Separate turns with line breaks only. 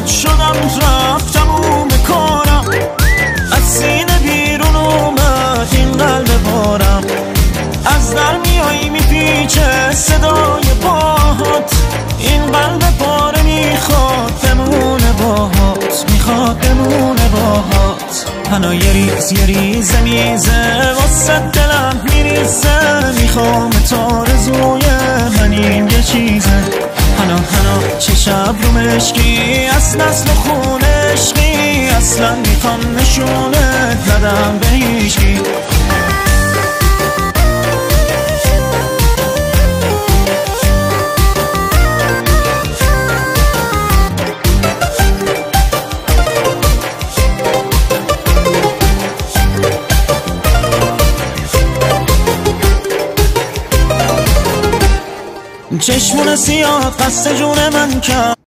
خودت شدم رفتم اون کارم، از سینه بیرون اومد این قلب بارم. از در میایی میپیچه صدای پاهات، این قلب پاره میخواد بمونه باهات، میخواد بمونه باهات. هنو یه ریز میزه واسه دلم میریزه، میخوام تو رزوی من این یه چیزه. هنو چه شب رو مشکی از نسل خون عشقی، اصلا میخوام نشونه ندم به هیچکی. چشمون سیاه قصد جون من کرد.